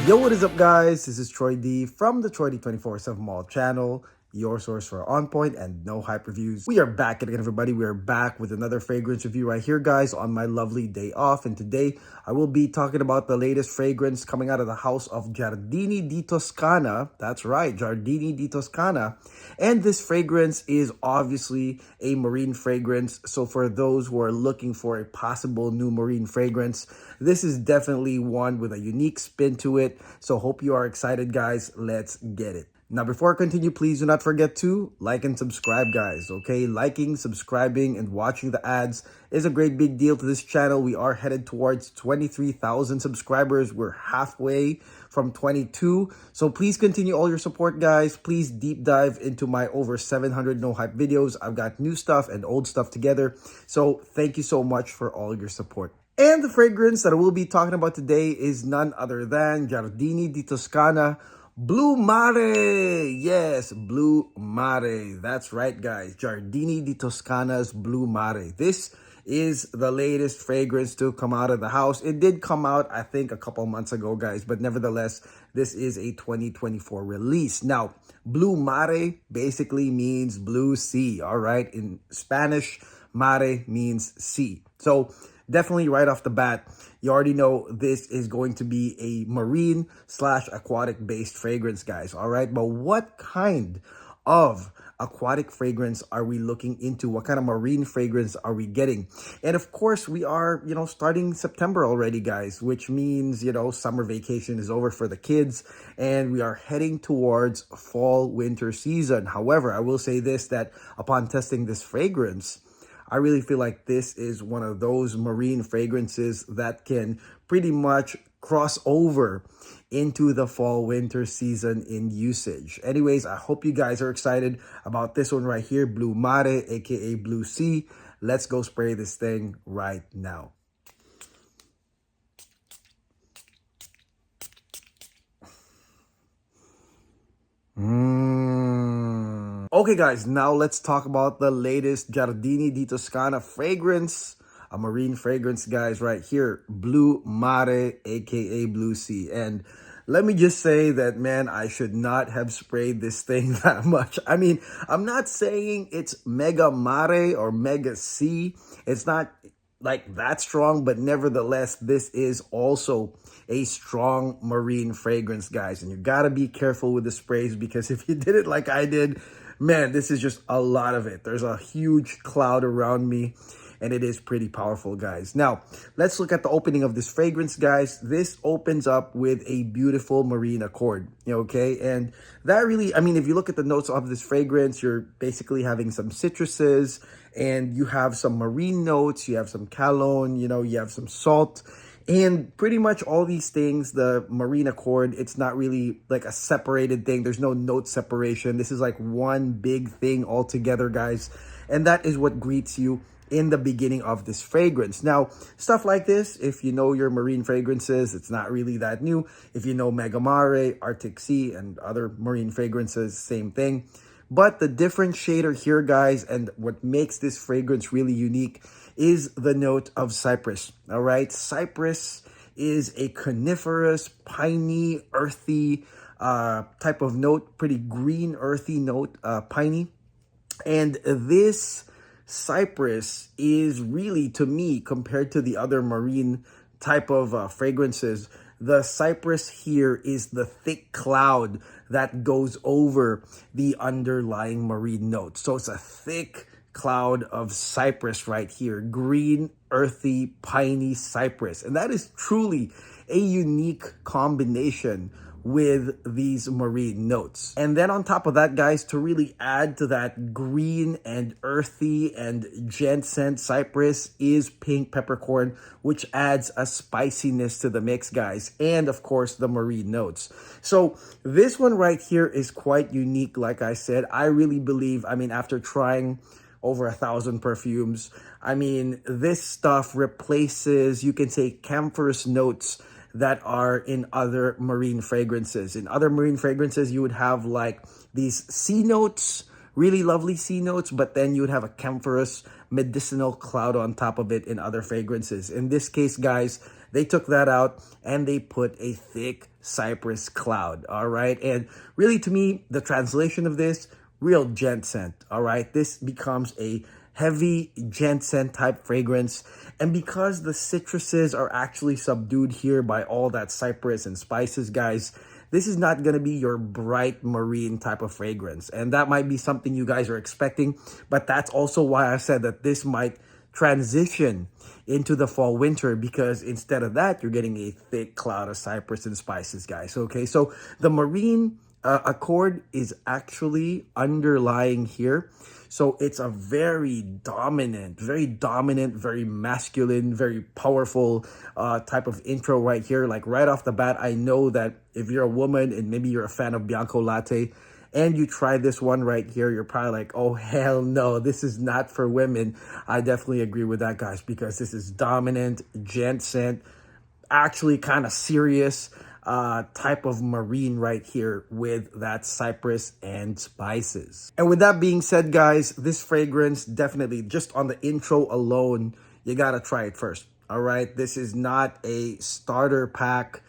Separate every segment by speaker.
Speaker 1: Yo, what is up, guys? This is Troy D from the Troy D 24/7 Mall channel, your source for on point and no hype reviews. We are back again, everybody. We are back with another fragrance review right here, guys, on my lovely day off. And today I will be talking about the latest fragrance coming out of the house of Giardini di Toscana. That's right, Giardini di Toscana. And this fragrance is obviously a marine fragrance. So for those who are looking for a possible new marine fragrance, this is definitely one with a unique spin to it. So hope you are excited, guys. Let's get it. Now, before I continue, please do not forget to like and subscribe, guys, okay? Liking, subscribing, and watching the ads is a great big deal to this channel. We are headed towards 23,000 subscribers. We're halfway from 22. So please continue all your support, guys. Please deep dive into my over 700 no hype videos. I've got new stuff and old stuff together. So thank you so much for all your support. And the fragrance that I will be talking about today is none other than Giardini di Toscana Blu Mare. Yes, Blu Mare. That's right, guys. Giardini di Toscana's Blu Mare. This is the latest fragrance to come out of the house. It did come out, I think, a couple months ago, guys, but nevertheless, this is a 2024 release. Now, Blu Mare basically means blue sea, all right? In Spanish, mare means sea. So definitely right off the bat, you already know this is going to be a marine / aquatic based fragrance, guys. All right. But what kind of aquatic fragrance are we looking into? What kind of marine fragrance are we getting? And of course, we are, starting September already, guys, which means, summer vacation is over for the kids and we are heading towards fall winter season. However, I will say this, that upon testing this fragrance, I really feel like this is one of those marine fragrances that can pretty much cross over into the fall winter season in usage. Anyways, I hope you guys are excited about this one right here, Blu Mare, aka Blue Sea. Let's go spray this thing right now. Okay, guys, now let's talk about the latest Giardini di Toscana fragrance, a marine fragrance, guys, right here, Blu Mare, aka Blue Sea. And let me just say that, man, I should not have sprayed this thing that much. I mean, I'm not saying it's mega mare or mega sea. It's not like that strong, but nevertheless, this is also a strong marine fragrance, guys. And you gotta be careful with the sprays, because if you did it like I did, man, this is just a lot of it. There's a huge cloud around me and it is pretty powerful, guys. Now, let's look at the opening of this fragrance, guys. This opens up with a beautiful marine accord, okay? And that really, I mean, if you look at the notes of this fragrance, you're basically having some citruses and you have some marine notes, you have some cologne, you have some salt. And pretty much all these things, the marine accord, it's not really like a separated thing. There's no note separation. This is like one big thing all together, guys. And that is what greets you in the beginning of this fragrance. Now, stuff like this, if you know your marine fragrances, it's not really that new. If you know Mega Mare, Arctic Sea, and other marine fragrances, same thing. But the differentiator here, guys, and what makes this fragrance really unique is the note of cypress, all right? Cypress is a coniferous, piney, earthy type of note, pretty green, earthy note, piney. And this cypress is really, to me, compared to the other marine type of fragrances, the cypress here is the thick cloud that goes over the underlying marine notes. So it's a thick cloud of cypress right here, green, earthy, piney cypress. And that is truly a unique combination with these marine notes. And then on top of that, guys, to really add to that green and earthy and gent scent cypress is pink peppercorn, which adds a spiciness to the mix, guys, and of course the marine notes. So this one right here is quite unique. Like I said, I really believe, I mean, after trying over 1,000 perfumes, I mean, this stuff replaces, you can say, camphorous notes that are in other marine fragrances. In other marine fragrances, you would have like these sea notes, really lovely sea notes, but then you would have a camphorous medicinal cloud on top of it in other fragrances. In this case, guys, They took that out and they put a thick cypress cloud, all right? And really, to me, the translation of this, real gent scent, all right? This becomes a heavy gent scent type fragrance. And because the citruses are actually subdued here by all that cypress and spices, guys, this is not going to be your bright marine type of fragrance. And that might be something you guys are expecting, but that's also why I said that this might transition into the fall winter, because instead of that, you're getting a thick cloud of cypress and spices, guys. Okay, so the marine accord is actually underlying here. So it's a very dominant, very masculine, very powerful type of intro right here. Like right off the bat, I know that if you're a woman and maybe you're a fan of Bianco Latte and you try this one right here, you're probably like, oh, hell no, this is not for women. I definitely agree with that, guys, because this is dominant, gent scent, actually kind of serious type of marine right here with that cypress and spices. And with that being said, guys, this fragrance definitely, just on the intro alone, you gotta try it first. All right, this is not a starter pack,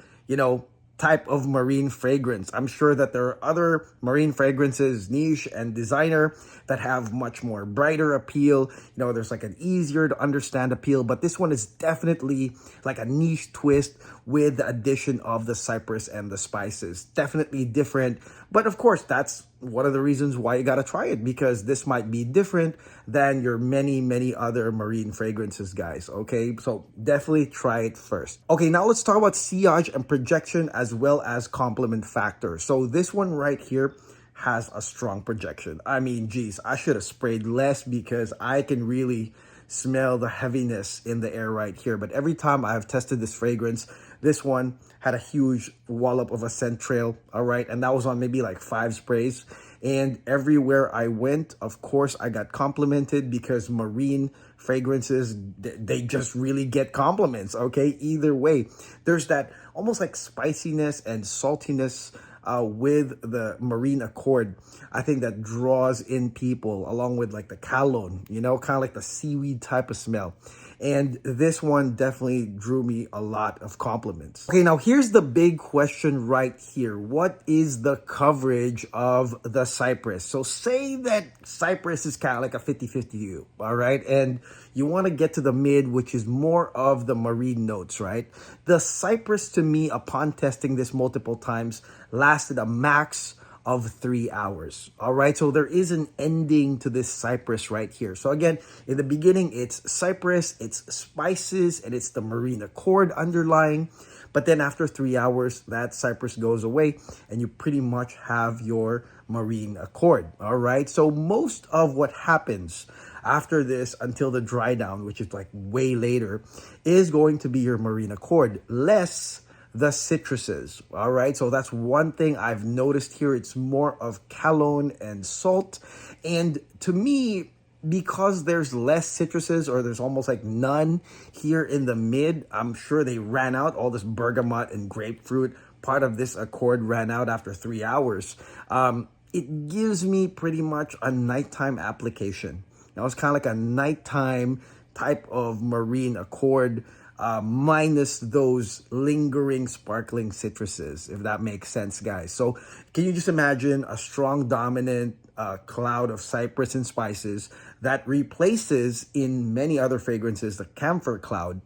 Speaker 1: type of marine fragrance. I'm sure that there are other marine fragrances, niche and designer, that have much more brighter appeal. There's like an easier to understand appeal, but this one is definitely like a niche twist with the addition of the cypress and the spices. Definitely different, but of course, that's one of the reasons why you gotta try it, because this might be different than your many other marine fragrances, guys. Okay, so definitely try it first. Okay, now let's talk about sillage and projection as well as complement factor. So this one right here has a strong projection. I mean, geez, I should have sprayed less because I can really smell the heaviness in the air right here. But every time I've tested this fragrance, this one had a huge wallop of a scent trail, all right? And that was on maybe like 5 sprays. And everywhere I went, of course, I got complimented, because marine fragrances, they just really get compliments, okay? Either way, there's that almost like spiciness and saltiness with the marine accord. I think that draws in people, along with like the cologne, kind of like the seaweed type of smell. And this one definitely drew me a lot of compliments. Okay, now here's the big question right here. What is the coverage of the cypress? So say that cypress is kind of like a 50-50 you, all right? And you want to get to the mid, which is more of the marine notes, right? The cypress, to me, upon testing this multiple times, lasted a max of 3 hours. All right, so there is an ending to this cypress right here. So again, in the beginning, it's cypress, it's spices, and it's the marine accord underlying. But then after 3 hours, that cypress goes away and you pretty much have your marine accord. All right, so most of what happens after this until the dry down, which is like way later, is going to be your marine accord, less the citruses. All right, so that's one thing I've noticed here. It's more of cologne and salt. And to me, because there's less citruses, or there's almost like none here in the mid, I'm sure they ran out. All this bergamot and grapefruit, part of this accord ran out after 3 hours. It gives me pretty much a nighttime application. Now, it's kind of like a nighttime type of marine accord, minus those lingering, sparkling citruses, if that makes sense, guys. So can you just imagine a strong, dominant cloud of cypress and spices that replaces, in many other fragrances, the camphor cloud,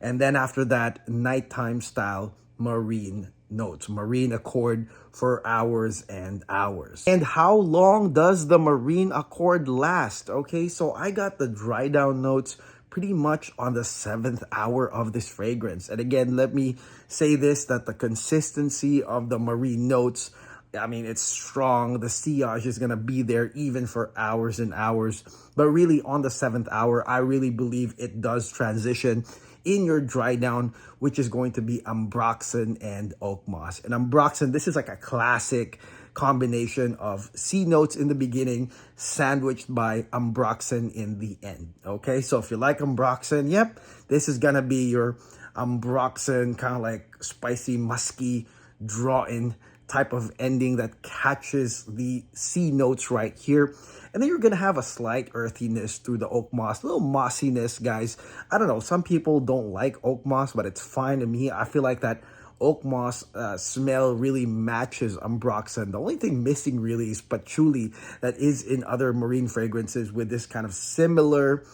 Speaker 1: and then after that, nighttime style marine notes, marine accord for hours and hours. And how long does the marine accord last? Okay, so I got the dry down notes pretty much on the 7th hour of this fragrance. And again, let me say this, that the consistency of the marine notes, I mean, it's strong. The sillage is going to be there even for hours and hours. But really, on the 7th hour, I really believe it does transition in your dry down, which is going to be ambroxan and oak moss. And ambroxan, this is like a classic combination of C notes in the beginning, sandwiched by ambroxan in the end. Okay, so if you like ambroxan, yep, this is gonna be your ambroxan, kind of like spicy, musky, draw-in type of ending that catches the sea notes right here. And then you're going to have a slight earthiness through the oak moss, a little mossiness, guys. I don't know. Some people don't like oak moss, but it's fine to me. I feel like that oak moss smell really matches Ambroxan. The only thing missing really is patchouli that is in other marine fragrances with this kind of similar,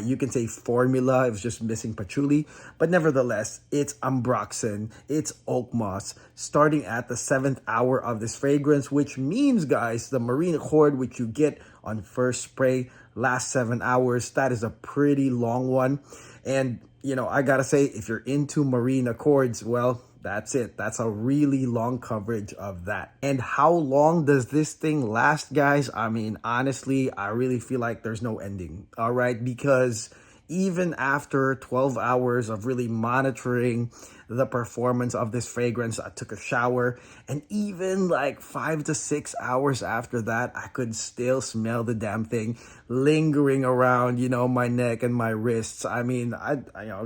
Speaker 1: you can say formula. It was just missing patchouli, but nevertheless, it's Ambroxan, it's oak moss, starting at the 7th hour of this fragrance, which means, guys, the marine accord, which you get on first spray, lasts 7 hours. That is a pretty long one. And, you know, I gotta say, if you're into marine accords, well, that's it. That's a really long coverage of that. And how long does this thing last, guys? I mean, honestly, I really feel like there's no ending, all right? Because even after 12 hours of really monitoring the performance of this fragrance, I took a shower, and even like 5 to 6 hours after that, I could still smell the damn thing lingering around, you know, my neck and my wrists. I mean, I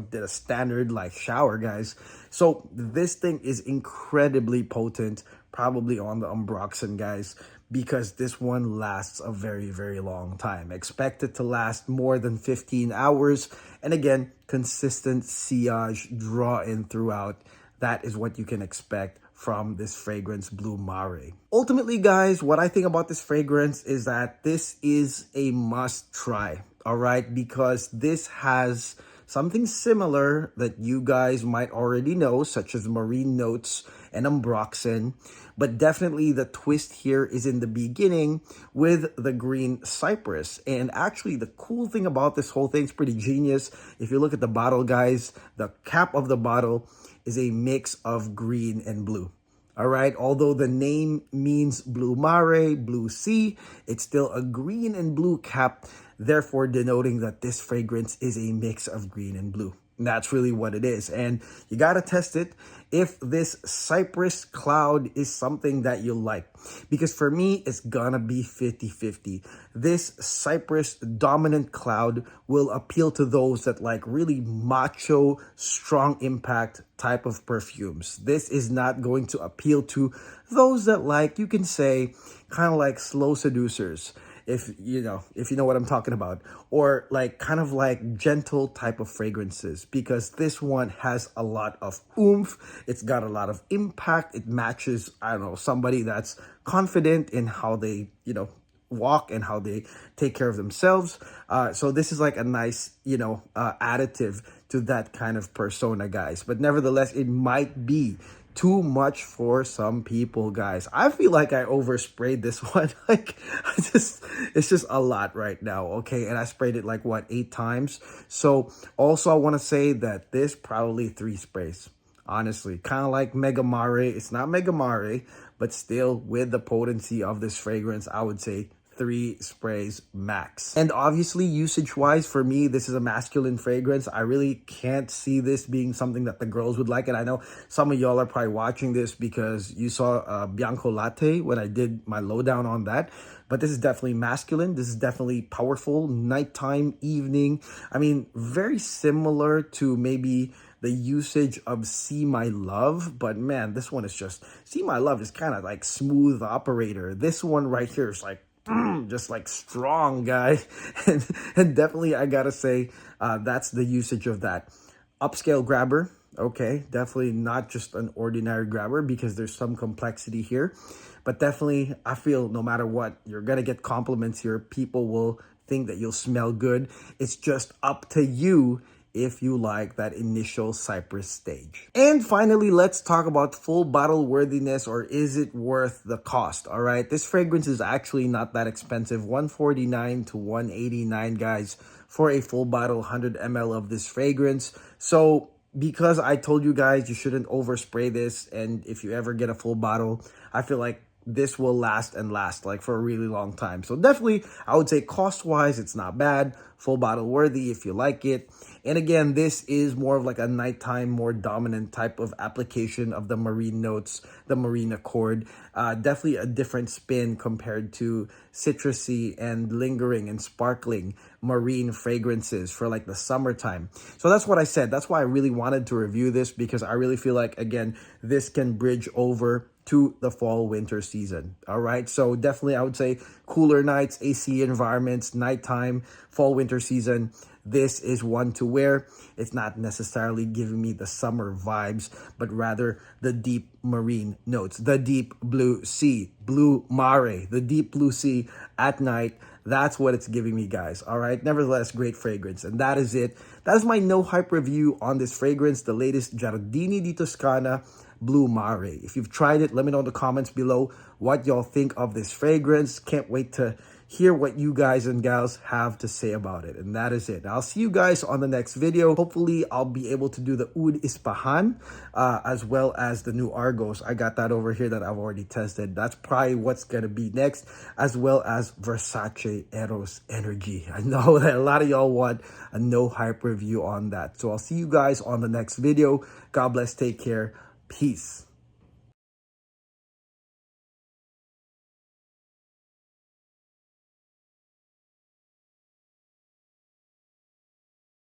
Speaker 1: did a standard like shower, guys. So this thing is incredibly potent, probably on the Ambroxan, guys, because this one lasts a very, very long time. Expect it to last more than 15 hours. And again, consistent sillage draw in throughout. That is what you can expect from this fragrance, Blu Mare. Ultimately, guys, what I think about this fragrance is that this is a must try, all right? Because this has something similar that you guys might already know, such as marine notes and Ambroxan, but definitely the twist here is in the beginning with the green cypress. And actually, the cool thing about this whole thing is pretty genius. If you look at the bottle, guys, the cap of the bottle is a mix of green and blue. All right, although the name means Blu Mare, blue sea, it's still a green and blue cap, therefore denoting that this fragrance is a mix of green and blue. And that's really what it is. And you got to test it if this cypress cloud is something that you like. Because for me, it's gonna be 50-50. This cypress dominant cloud will appeal to those that like really macho, strong impact type of perfumes. This is not going to appeal to those that like, you can say, kind of like slow seducers, if you know what I'm talking about, or like kind of like gentle type of fragrances, because this one has a lot of oomph. It's got a lot of impact. It matches, I don't know, somebody that's confident in how they, walk and how they take care of themselves. So this is like a nice, additive to that kind of persona, guys. But nevertheless, it might be too much for some people, guys. I feel like I oversprayed this one. Like, it's just a lot right now, okay? And I sprayed it like, what, 8 times? So also I want to say that this probably 3 sprays, honestly. Kind of like Mega Mare. It's not Mega Mare, but still with the potency of this fragrance, I would say 3 sprays max. And obviously, usage-wise, for me, this is a masculine fragrance. I really can't see this being something that the girls would like. And I know some of y'all are probably watching this because you saw Bianco Latte when I did my lowdown on that. But this is definitely masculine. This is definitely powerful, nighttime, evening. I mean, very similar to maybe the usage of See My Love, but man, this one is just, See My Love is kind of like smooth operator. This one right here is like, just like strong, guys. And definitely, I gotta say, that's the usage of that. Upscale grabber, okay, definitely not just an ordinary grabber because there's some complexity here. But definitely, I feel no matter what, you're gonna get compliments here. People will think that you'll smell good. It's just up to you if you like that initial cypress stage. And finally, let's talk about full bottle worthiness, or is it worth the cost? All right, this fragrance is actually not that expensive, $149 to $189, guys, for a full bottle 100 ml of this fragrance. So because I told you guys you shouldn't overspray this, and if you ever get a full bottle, I feel like this will last like for a really long time. So definitely, I would say cost-wise, it's not bad. Full bottle worthy if you like it. And again, this is more of like a nighttime, more dominant type of application of the marine notes, the marine accord. Definitely a different spin compared to citrusy and lingering and sparkling marine fragrances for like the summertime. So that's what I said. That's why I really wanted to review this, because I really feel like, again, this can bridge over to the fall winter season. All right, so definitely I would say cooler nights, AC environments, nighttime, fall winter season, this is one to wear. It's not necessarily giving me the summer vibes, but rather the deep marine notes, the deep blue sea, blue mare, the deep blue sea at night. That's what it's giving me, guys. All right, nevertheless, great fragrance. And that is it. That is my no hype review on this fragrance, the latest Giardini di Toscana Blu Mare. If you've tried it, let me know in the comments below what y'all think of this fragrance. Can't wait to hear what you guys and gals have to say about it. And that is it. I'll see you guys on the next video. Hopefully, I'll be able to do the Oud Ispahan as well as the new Argos. I got that over here that I've already tested. That's probably what's going to be next, as well as Versace Eros Energy. I know that a lot of y'all want a no hype review on that. So I'll see you guys on the next video. God bless. Take care. Peace.